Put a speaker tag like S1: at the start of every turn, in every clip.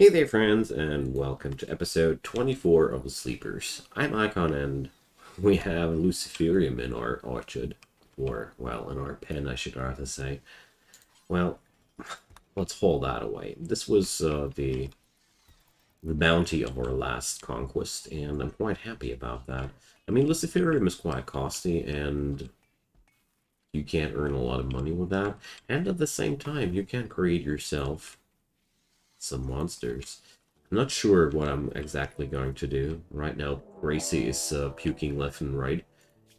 S1: Hey there, friends, and welcome to episode 24 of The Sleepers. I'm Icon, and we have Luciferium in our orchard. Or, well, in our pen, I should rather say. Well, let's haul that away. This was the bounty of our last conquest, and I'm quite happy about that. I mean, Luciferium is quite costly, and you can't earn a lot of money with that. And at the same time, you can create yourself some monsters. I'm not sure what I'm exactly going to do. Right now, Gracie is puking left and right.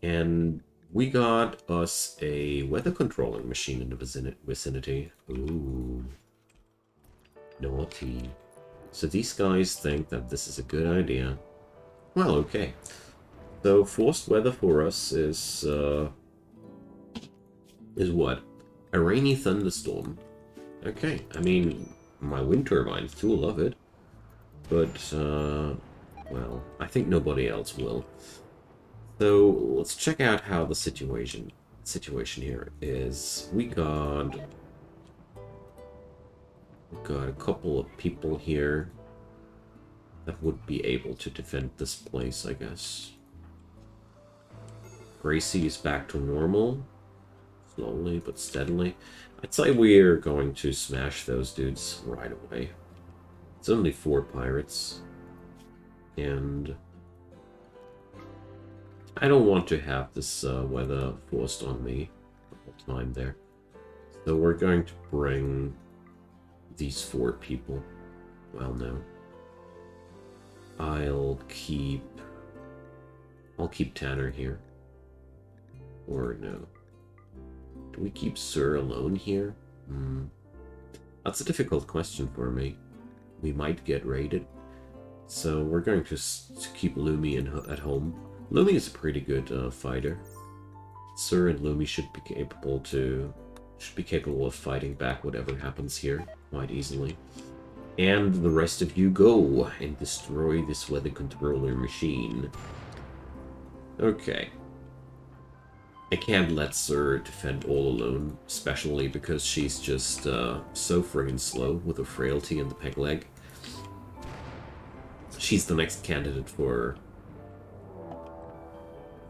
S1: And we got us a weather controlling machine in the vicinity. Ooh, naughty. So these guys think that this is a good idea. Well, okay. So forced weather for us is what? A rainy thunderstorm. Okay, I mean, my wind turbines do love it. But, well, I think nobody else will. So let's check out how the situation here is. We got a couple of people here that would be able to defend this place, I guess. Gracie is back to normal, slowly but steadily. I'd say we're going to smash those dudes right away. It's only 4 pirates, and I don't want to have this weather forced on me the whole time there. So we're going to bring these 4 people. Well, no. I'll keep Tanner here. Or no. Do we keep Sir alone here? That's a difficult question for me. We might get raided. So we're going to keep Lumi at home. Lumi is a pretty good fighter. Sir and Lumi should be capable of fighting back whatever happens here quite easily. And the rest of you go and destroy this weather controller machine. Okay. I can't let Sir defend all alone, especially because she's just so friggin' slow with her frailty in the peg leg. She's the next candidate for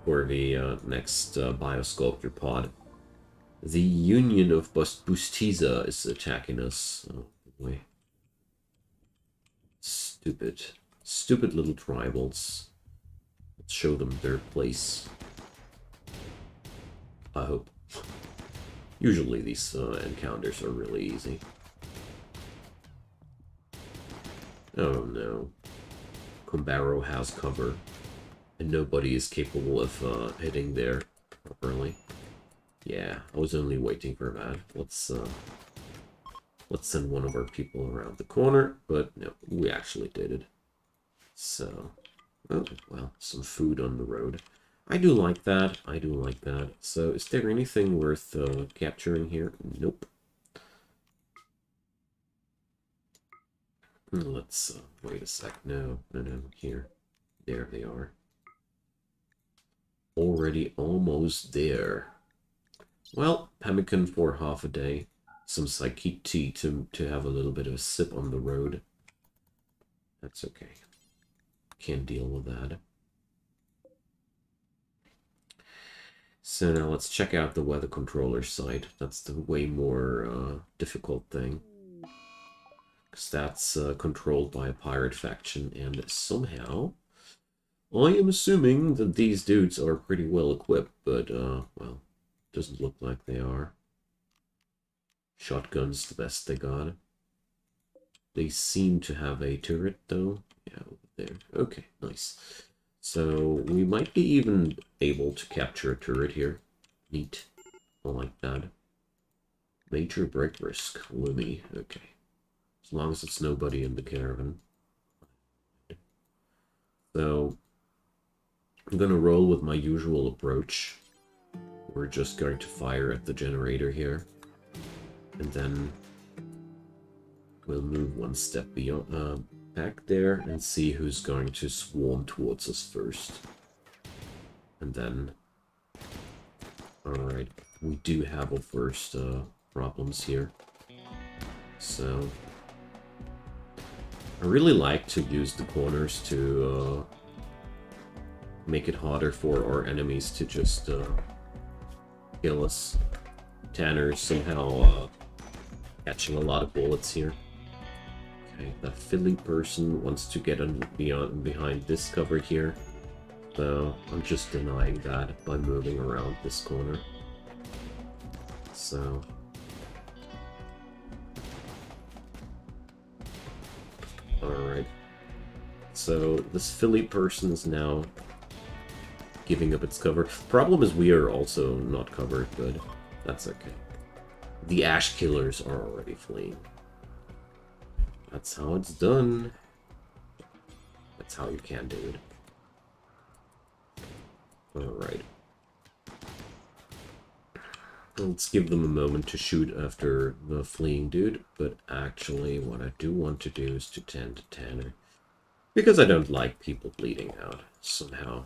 S1: the next Biosculptor pod. The Union of Bustiza is attacking us. Oh, boy. Stupid little tribals. Let's show them their place. I hope. Usually these encounters are really easy. Oh no. Kumbaro has cover, and nobody is capable of hitting there properly. Yeah, I was only waiting for that. Let's send one of our people around the corner, but no, we actually did it. So, oh, well, some food on the road. I do like that. I do like that. So, is there anything worth capturing here? Nope. Let's wait a sec. No, here. There they are. Already almost there. Well, pemmican for half a day. Some psychic tea to have a little bit of a sip on the road. That's okay. Can't deal with that. So now let's check out the weather controller site. That's the way more difficult thing. Because that's controlled by a pirate faction, and somehow I am assuming that these dudes are pretty well equipped, but well, doesn't look like they are. Shotgun's the best they got. They seem to have a turret though. Yeah, over there. Okay, nice. So we might be even able to capture a turret here. Neat. I like that. Major break risk. Lumi. Okay. As long as it's nobody in the caravan. So, I'm going to roll with my usual approach. We're just going to fire at the generator here. And then we'll move one step beyond, back there and see who's going to swarm towards us first. And then... Alright, we do have our first problems here. So... I really like to use the corners to make it harder for our enemies to just kill us. Tanner's somehow catching a lot of bullets here. Okay, that Philly person wants to get behind this cover here. So I'm just denying that by moving around this corner. So... Alright. So this Philly person is now giving up its cover. Problem is we are also not covered, but that's okay. The Ash Killers are already fleeing. That's how it's done. That's how you can do it. Alright. Let's give them a moment to shoot after the fleeing dude, but actually what I do want to do is to tend to Tanner. Because I don't like people bleeding out. Somehow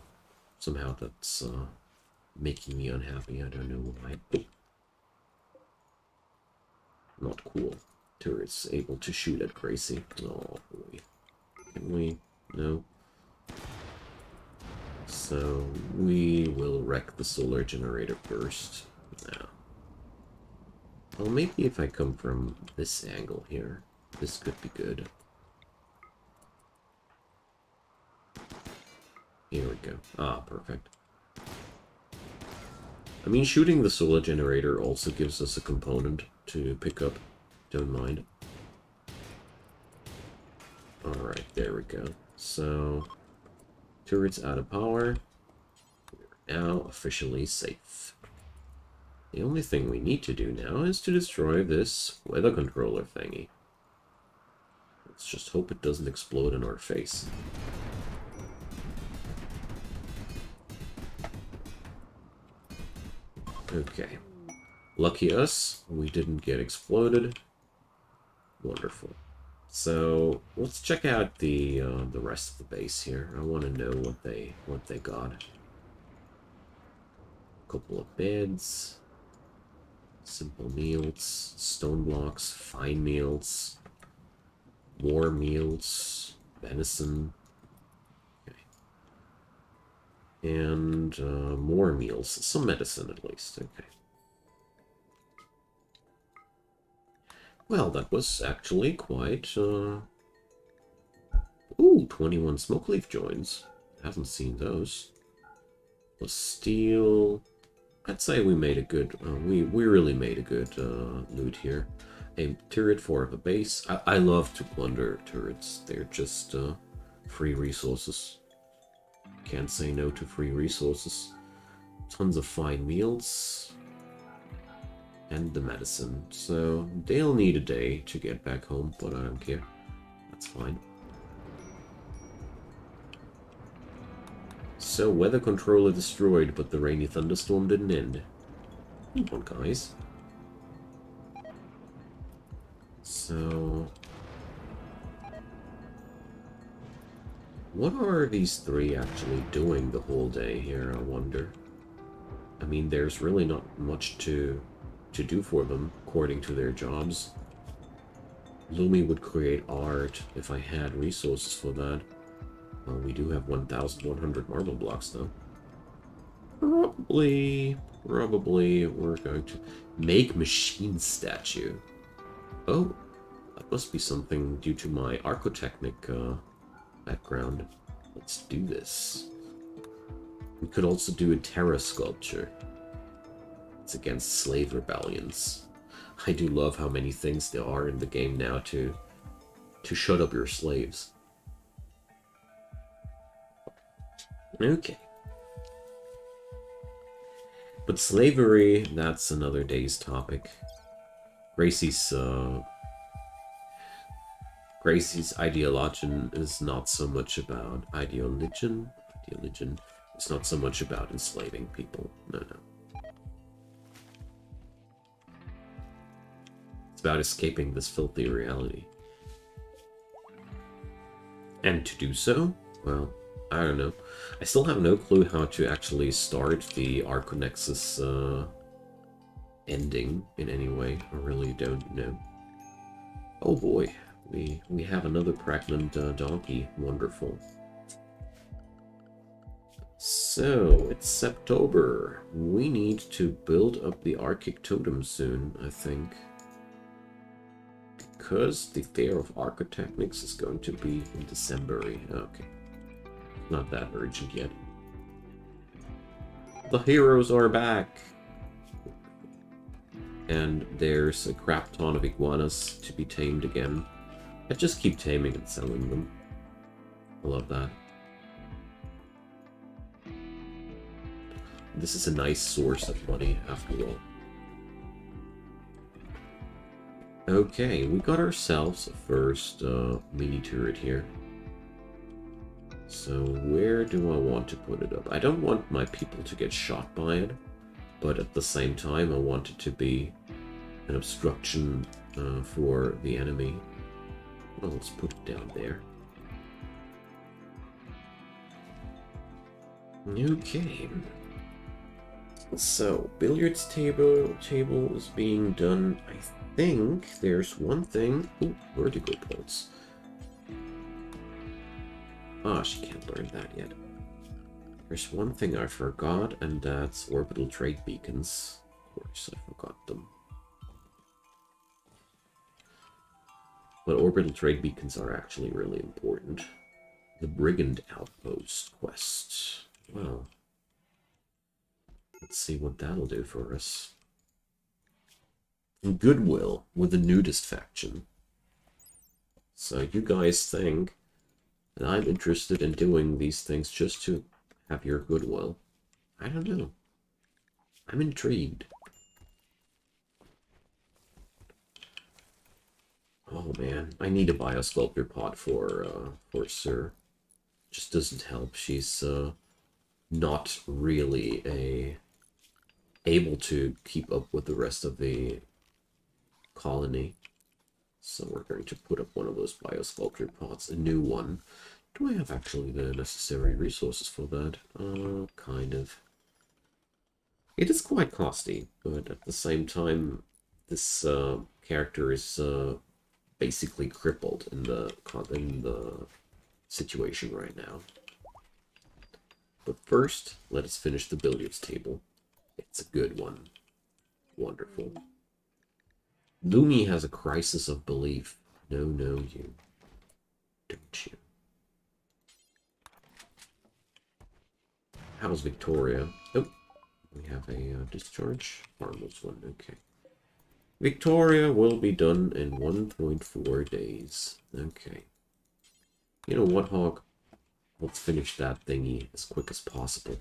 S1: that's making me unhappy. I don't know why. Not cool. Turret's able to shoot at Gracie. Oh boy. Can we? No. So we will wreck the solar generator first. Now. Well, maybe if I come from this angle here, this could be good. Here we go. Ah, perfect. I mean, shooting the solar generator also gives us a component to pick up. Don't mind. Alright, there we go. So, turret's out of power. We're now officially safe. The only thing we need to do now is to destroy this weather controller thingy. Let's just hope it doesn't explode in our face. Okay. Lucky us, we didn't get exploded. Wonderful. So let's check out the rest of the base here. I want to know what they got. A couple of beds, simple meals, stone blocks, fine meals, more meals, venison. And more meals. Some medicine, at least. Okay. Well, that was actually quite... Ooh, 21 smoke leaf joins. Haven't seen those. Plus steel. I'd say we made a good... we really made a good loot here. A turret for the base. I love to plunder turrets. They're just free resources. Can't say no to free resources. Tons of fine meals. And the medicine. So they'll need a day to get back home, but I don't care. That's fine. So weather controller destroyed, but the rainy thunderstorm didn't end. Come on, guys. So... what are these three actually doing the whole day here, I wonder? I mean, there's really not much to do for them, according to their jobs. Lumi would create art if I had resources for that. Well, we do have 1,100 marble blocks, though. Probably we're going to make machine statue. Oh, that must be something due to my Archotechnic background. Let's do this. We could also do a Terra sculpture. It's against slave rebellions. I do love how many things there are in the game now to shut up your slaves. Okay. But slavery, that's another day's topic. Gracie's Idioligion is not so much about Idioligion. Idioligion is not so much about enslaving people. No. It's about escaping this filthy reality. And to do so, well, I don't know. I still have no clue how to actually start the Archonexus ending in any way. I really don't know. Oh boy. We have another pregnant donkey. Wonderful. So, it's September. We need to build up the Arctic Totem soon, I think. Because the Fair of Archonexus is going to be in December. Okay. Not that urgent yet. The heroes are back! And there's a crap ton of iguanas to be tamed again. I just keep taming and selling them. I love that. This is a nice source of money, after all. Okay, we got ourselves a first mini turret here. So where do I want to put it up? I don't want my people to get shot by it, but at the same time I want it to be an obstruction for the enemy. Well, let's put it down there. Okay. So, billiards table is being done. I think there's one thing. Ooh, vertigo pulse. Ah, she can't learn that yet. There's one thing I forgot, and that's orbital trade beacons. Of course, I forgot them. But orbital trade beacons are actually really important. The Brigand Outpost quest. Well, let's see what that'll do for us. Goodwill with the nudist faction. So you guys think that I'm interested in doing these things just to have your goodwill? I don't know. I'm intrigued. Oh man, I need a biosculptor pod for Sir. Just doesn't help. She's not really able to keep up with the rest of the colony. So we're going to put up one of those biosculptor pods, a new one. Do I have actually the necessary resources for that? Kind of. It is quite costly, but at the same time, this character is basically crippled in the situation right now. But first, let us finish the billiards table. It's a good one. Wonderful. Lumi has a crisis of belief. No, you. Don't you? How's Victoria? Oh, we have a discharge. Harmless one, okay. Victoria will be done in 1.4 days. Okay. You know what, Hawk? Let's finish that thingy as quick as possible.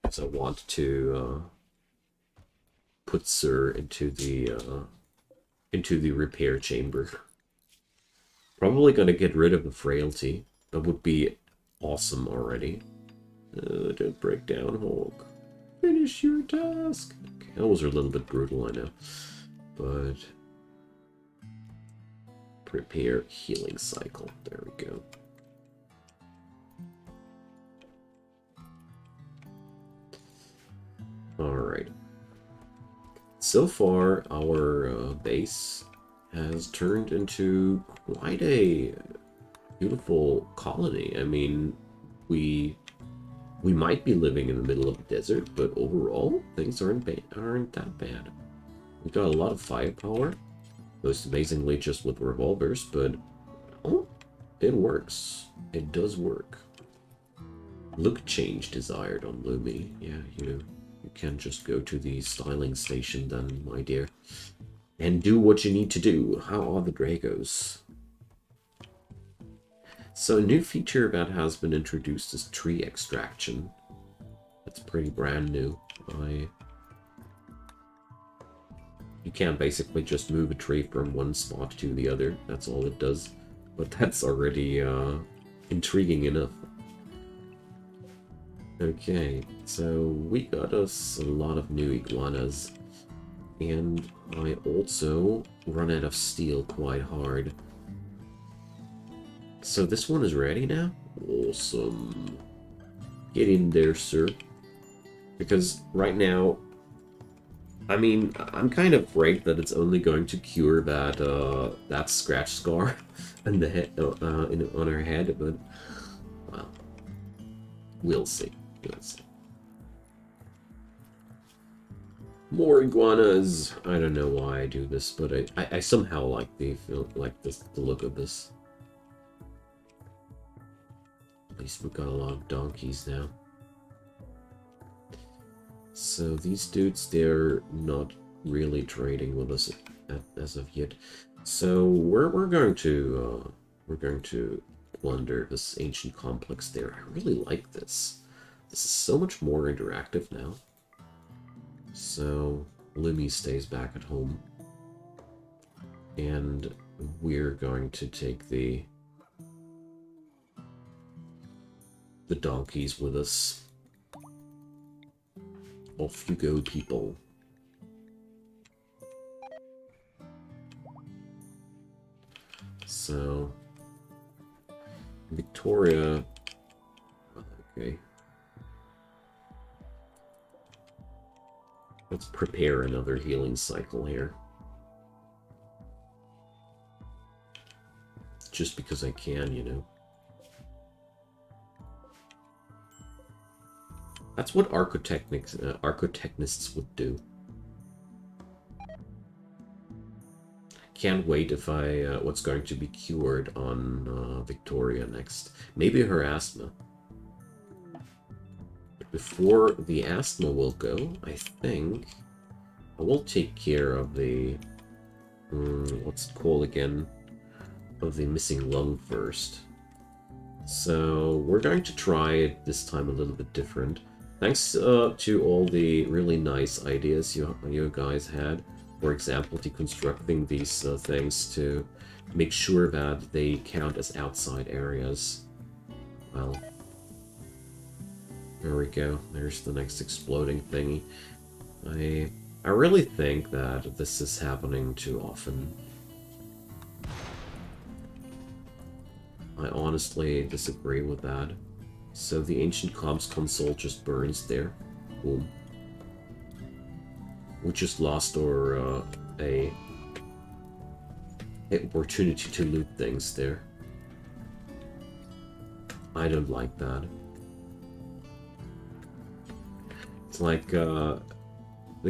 S1: Because I want to put Sir into the repair chamber. Probably gonna get rid of the frailty. That would be awesome already. Don't break down, Hawk. Finish your task. Okay, those are a little bit brutal, I know. But prepare healing cycle. There we go. Alright. So far, our base has turned into quite a beautiful colony. I mean, we might be living in the middle of a desert, but overall, things aren't that bad. We've got a lot of firepower, most amazingly just with revolvers, but oh, it works. It does work. Look change desired on Lumi. Yeah, you can just go to the styling station then, my dear, and do what you need to do. How are the Dragos? So a new feature that has been introduced is tree extraction. That's pretty brand new. You can basically just move a tree from one spot to the other. That's all it does. But that's already intriguing enough. Okay, so we got us a lot of new iguanas. And I also run out of steel quite hard. So this one is ready now? Awesome. Get in there, sir. Because right now, I mean, I'm kind of afraid that it's only going to cure that scratch scar on the head, on her head, but well, we'll see. We'll see. More iguanas. I don't know why I do this, but I somehow like the look of this. At least we've got a lot of donkeys now. So these dudes, they're not really trading with us as of yet. So we're going to plunder this ancient complex there. I really like this. This is so much more interactive now. So Lumi stays back at home, and we're going to take the donkeys with us. Off you go, people. So Victoria, okay. Let's prepare another healing cycle here. Just because I can, you know. That's what architectnists would do. Can't wait if what's going to be cured on Victoria next. Maybe her asthma. But before the asthma will go, I think I will take care of the what's it called again? Of the missing lung first. So we're going to try it this time a little bit different. Thanks to all the really nice ideas you guys had. For example, deconstructing these things to make sure that they count as outside areas. Well, there we go. There's the next exploding thingy. I really think that this is happening too often. I honestly disagree with that. So the ancient comms console just burns there. Boom. We just lost our a opportunity to loot things there. I don't like that. It's like the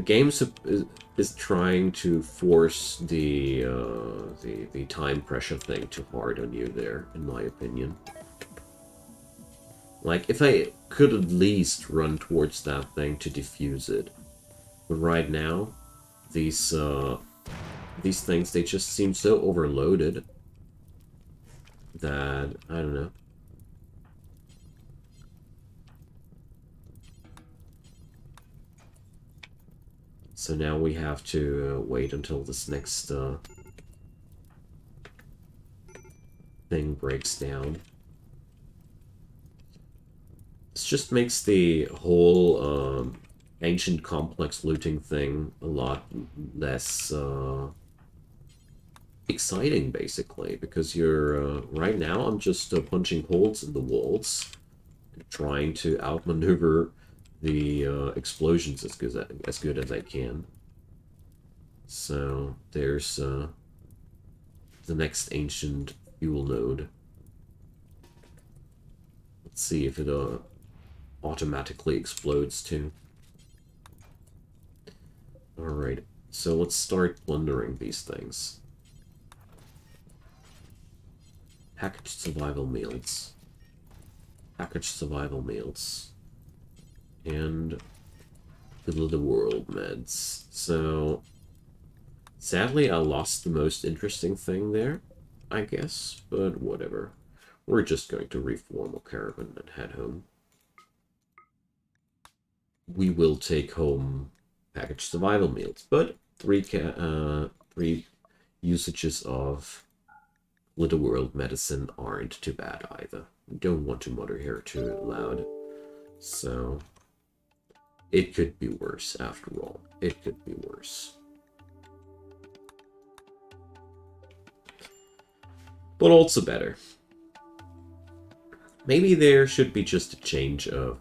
S1: game is trying to force the time pressure thing too hard on you there, in my opinion. Like, if I could at least run towards that thing to defuse it. But right now, these things, they just seem so overloaded that, I don't know. So now we have to wait until this next thing breaks down. This just makes the whole ancient complex looting thing a lot less exciting, basically, because you're right now I'm just punching holes in the walls, trying to outmaneuver the explosions as good as I can. So there's the next ancient fuel node. Let's see if it automatically explodes too. Alright, so let's start plundering these things. Packaged survival meals. Packaged survival meals. And Middle of the World meds. So, sadly I lost the most interesting thing there, I guess, but whatever. We're just going to reform a caravan and head home. We will take home packaged survival meals, but three usages of Little World medicine aren't too bad either. We don't want to mutter here too loud, so it could be worse after all. It could be worse. But also better. Maybe there should be just a change of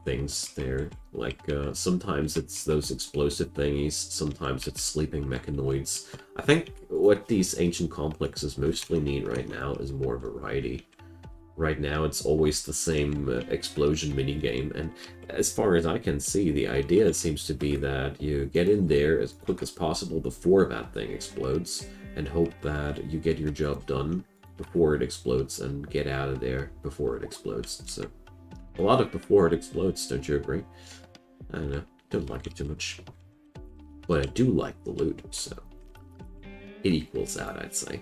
S1: things there. Like, sometimes it's those explosive thingies, sometimes it's sleeping mechanoids. I think what these ancient complexes mostly need right now is more variety. Right now it's always the same explosion minigame, and as far as I can see, the idea seems to be that you get in there as quick as possible before that thing explodes, and hope that you get your job done before it explodes, and get out of there before it explodes. So, a lot of before it explodes, don't you agree? I don't know, don't like it too much. But I do like the loot, so it equals out, I'd say.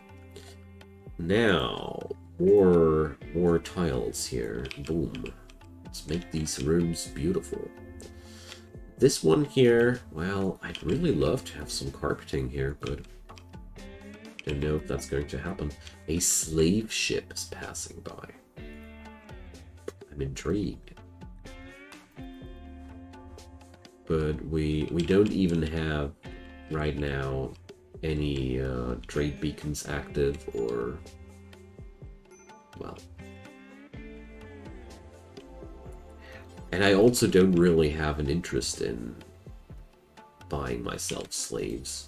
S1: Now, more tiles here. Boom. Let's make these rooms beautiful. This one here, well, I'd really love to have some carpeting here, but I don't know if that's going to happen. A slave ship is passing by. I'm intrigued. But we don't even have, right now, any trade beacons active, or, well, and I also don't really have an interest in buying myself slaves.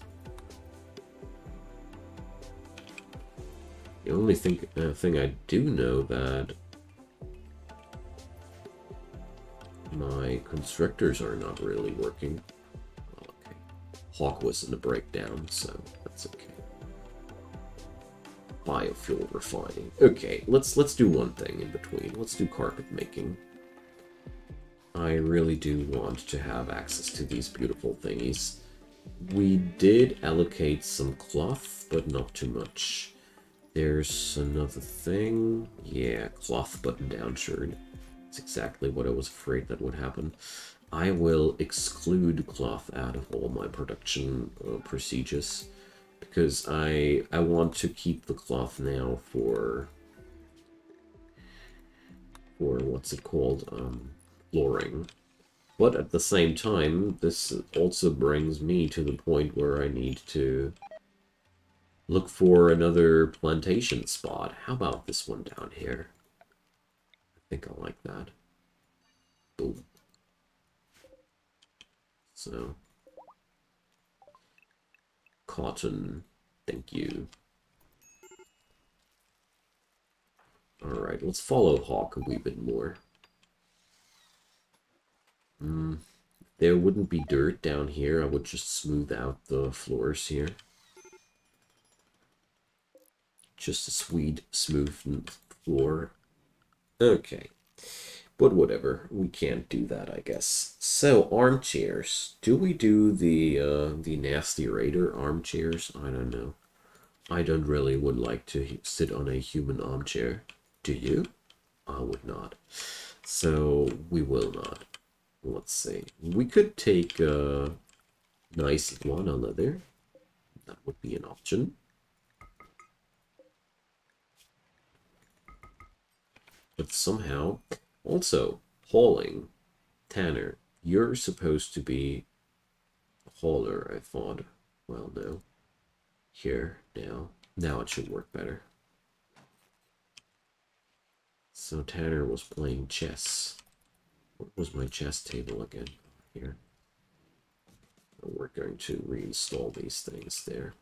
S1: The only thing I do know that my constructors are not really working. Okay, Hawk was in a breakdown, so that's okay. Biofuel refining. Okay, let's do one thing in between. Let's do carpet making. I really do want to have access to these beautiful thingies. We did allocate some cloth, but not too much. There's another thing. Yeah, cloth button-down shirt. That's exactly what I was afraid that would happen. I will exclude cloth out of all my production procedures, because I want to keep the cloth now for what's it called, flooring. But at the same time, this also brings me to the point where I need to look for another plantation spot. How about this one down here? I think I like that. Boom. So, cotton, thank you. Alright, let's follow Hawk a wee bit more. There wouldn't be dirt down here, I would just smooth out the floors here. Just a sweet, smooth floor. Okay. But whatever, we can't do that, I guess. So, armchairs. Do we do the Nasty Raider armchairs? I don't know. I don't really would like to sit on a human armchair. Do you? I would not. So, we will not. Let's see. We could take nice iguana leather. That would be an option. But somehow... Also, hauling. Tanner, you're supposed to be a hauler, I thought. Well, no. Here, now. Now it should work better. So Tanner was playing chess. What was my chess table again? Here. We're going to reinstall these things there.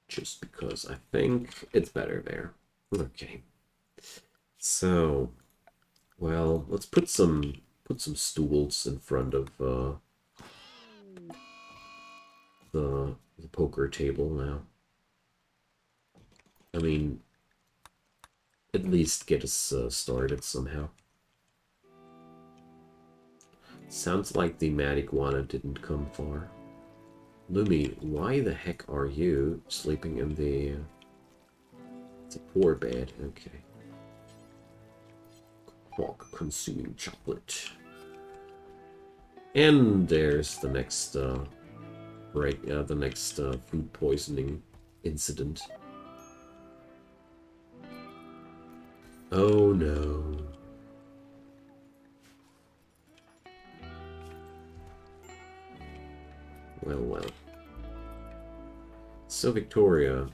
S1: Just because I think it's better there. Okay. So, well, let's put some stools in front of the poker table now. I mean, at least get us started somehow. Sounds like the mad iguana didn't come far. Lumi, why the heck are you sleeping in the... It's a poor bed, okay. Hawk consuming chocolate. And there's the next food poisoning incident. Oh no. Well, well. So Victoria,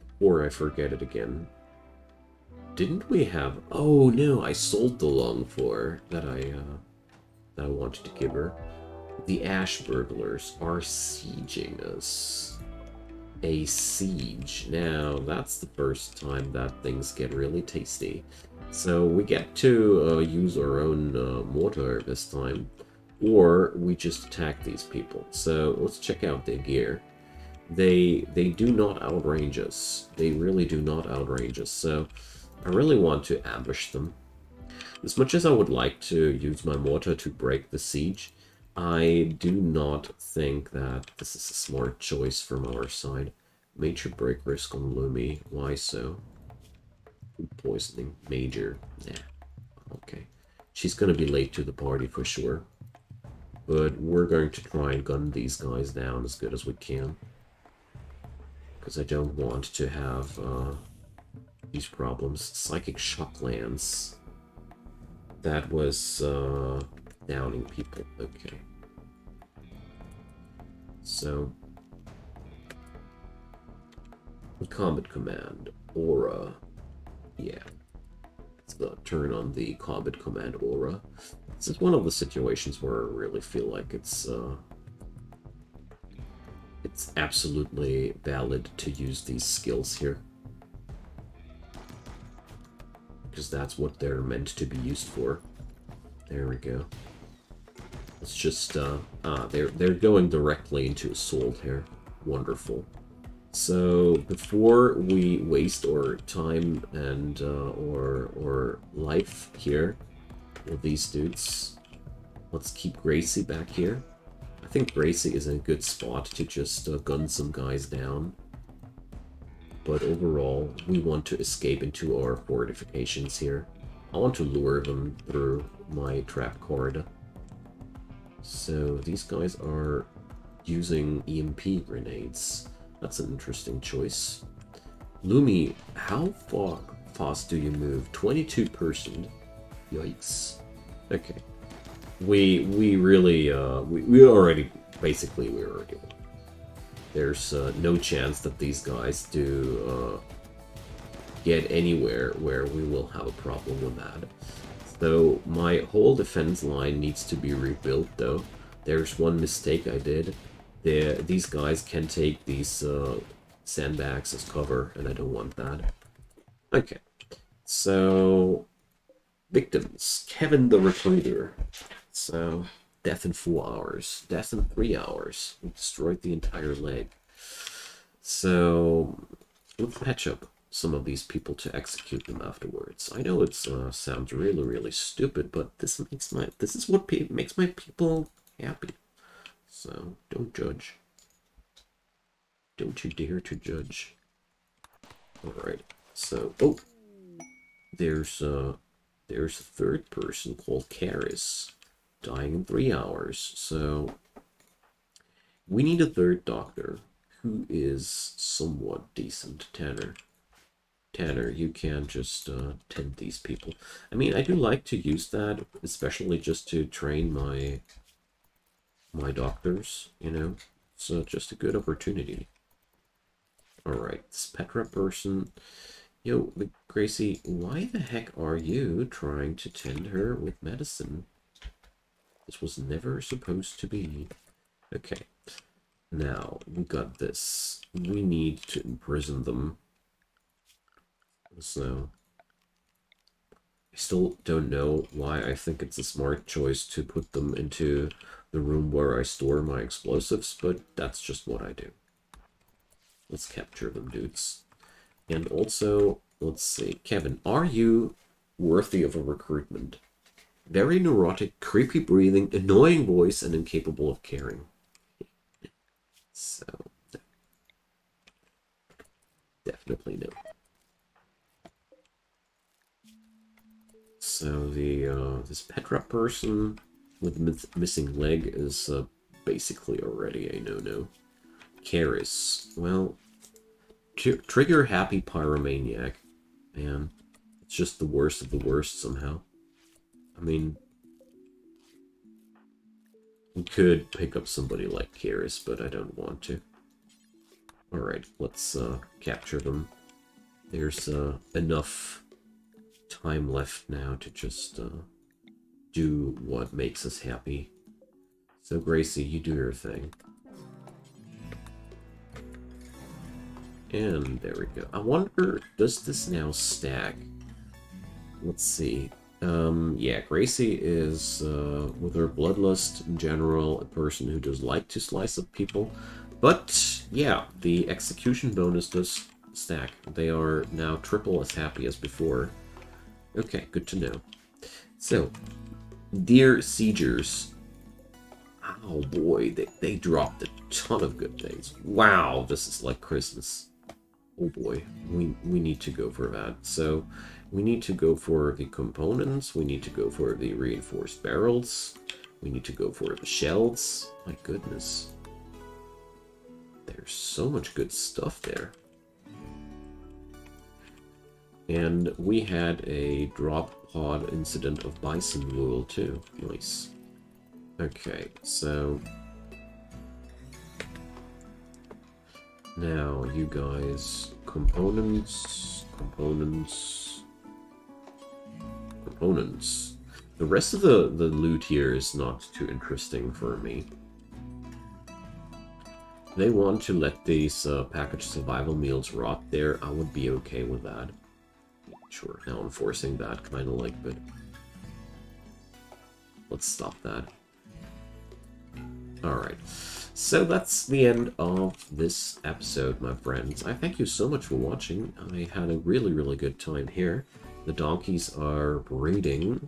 S1: before I forget it again, Didn't we have... Oh, no, I sold the lung for that I wanted to give her. The Ash Burglars are sieging us. A siege. Now, that's the first time that things get really tasty. So we get to use our own mortar this time, or we just attack these people. So let's check out their gear. They do not outrange us. They really do not outrange us. So I really want to ambush them. As much as I would like to use my mortar to break the siege, I do not think that this is a smart choice from our side. Major break risk on Lumi. Why so? Food poisoning. Major. Nah. Okay. She's gonna be late to the party for sure. But we're going to try and gun these guys down as good as we can. Because I don't want to have these problems. Psychic shock lands. That was downing people. Okay. So, combat command, aura. Yeah. Let's turn on the combat command aura. This is one of the situations where I really feel like it's absolutely valid to use these skills here. Because that's what they're meant to be used for. There we go. Let's just, they're going directly into assault here. Wonderful. So, before we waste our time and, or life here with these dudes, let's keep Gracie back here. I think Gracie is a good spot to just gun some guys down. But overall, we want to escape into our fortifications here. I want to lure them through my trap card. So these guys are using EMP grenades. That's an interesting choice. Lumi, how fast do you move? 22%. Yikes. Okay. We really, we already, basically we already won. There's no chance that these guys do get anywhere where we will have a problem with that. So my whole defense line needs to be rebuilt though. There's one mistake I did. These guys can take these sandbags as cover, and I don't want that. Okay, so victims. Kevin the Recruiter. So death in 4 hours. Death in 3 hours. We destroyed the entire leg. So let's patch up some of these people to execute them afterwards. I know it sounds really, really stupid, but this is what makes my people happy. So don't judge. Don't you dare to judge. Alright, so there's a third person called Karis, dying in 3 hours. So we need a third doctor who is somewhat decent. Tanner, you can just tend these people. I mean, I do like to use that, especially just to train my doctors, you know? So just a good opportunity. Alright, this Petra person. Yo, Gracie, why the heck are you trying to tend her with medicine? This was never supposed to be. Okay. Now, we got this. We need to imprison them. So, I still don't know why I think it's a smart choice to put them into the room where I store my explosives, but that's just what I do. Let's capture them, dudes. And also, let's see, Kevin, are you worthy of a recruitment? Very neurotic, creepy breathing, annoying voice, and incapable of caring. So, definitely no. So this Petra person with the missing leg is basically already a no-no. Karis, well, trigger happy pyromaniac. Man, it's just the worst of the worst somehow. I mean, we could pick up somebody like Karis, but I don't want to. Alright, let's capture them. There's enough time left now to just do what makes us happy. So Gracie, you do your thing. And there we go. I wonder, does this now stack? Let's see. Yeah, Gracie is, with her bloodlust in general, a person who does like to slice up people. But, yeah, the execution bonus does stack. They are now triple as happy as before. Okay, good to know. So, dear Siegers. Oh boy, they dropped a ton of good things. Wow, this is like Christmas. Oh boy, we need to go for that. So, we need to go for the components, we need to go for the reinforced barrels, we need to go for the shells. My goodness. There's so much good stuff there. And we had a drop pod incident of bison wool too. Nice. Okay, so now you guys, components. The rest of the loot here is not too interesting for me. They want to let these packaged survival meals rot there. I would be okay with that. Sure, now enforcing that kind of like, but let's stop that. Alright, so that's the end of this episode, my friends. I thank you so much for watching. I had a really good time here. The donkeys are breeding,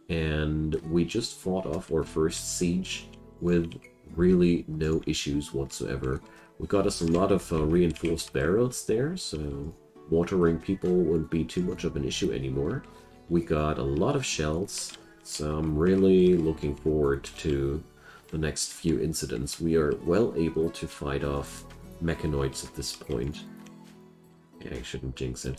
S1: and we just fought off our first siege with really no issues whatsoever. We got us a lot of reinforced barrels there, so watering people wouldn't be too much of an issue anymore. We got a lot of shells, so I'm really looking forward to the next few incidents. We are well able to fight off mechanoids at this point. Yeah, I shouldn't jinx it.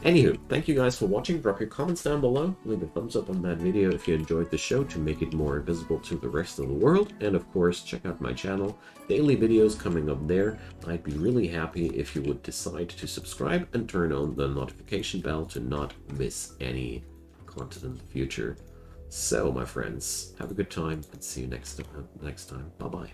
S1: Anywho, thank you guys for watching. Drop your comments down below. Leave a thumbs up on that video if you enjoyed the show to make it more visible to the rest of the world. And of course, check out my channel. Daily videos coming up there. I'd be really happy if you would decide to subscribe and turn on the notification bell to not miss any content in the future. So, my friends, have a good time and see you next time. Bye-bye.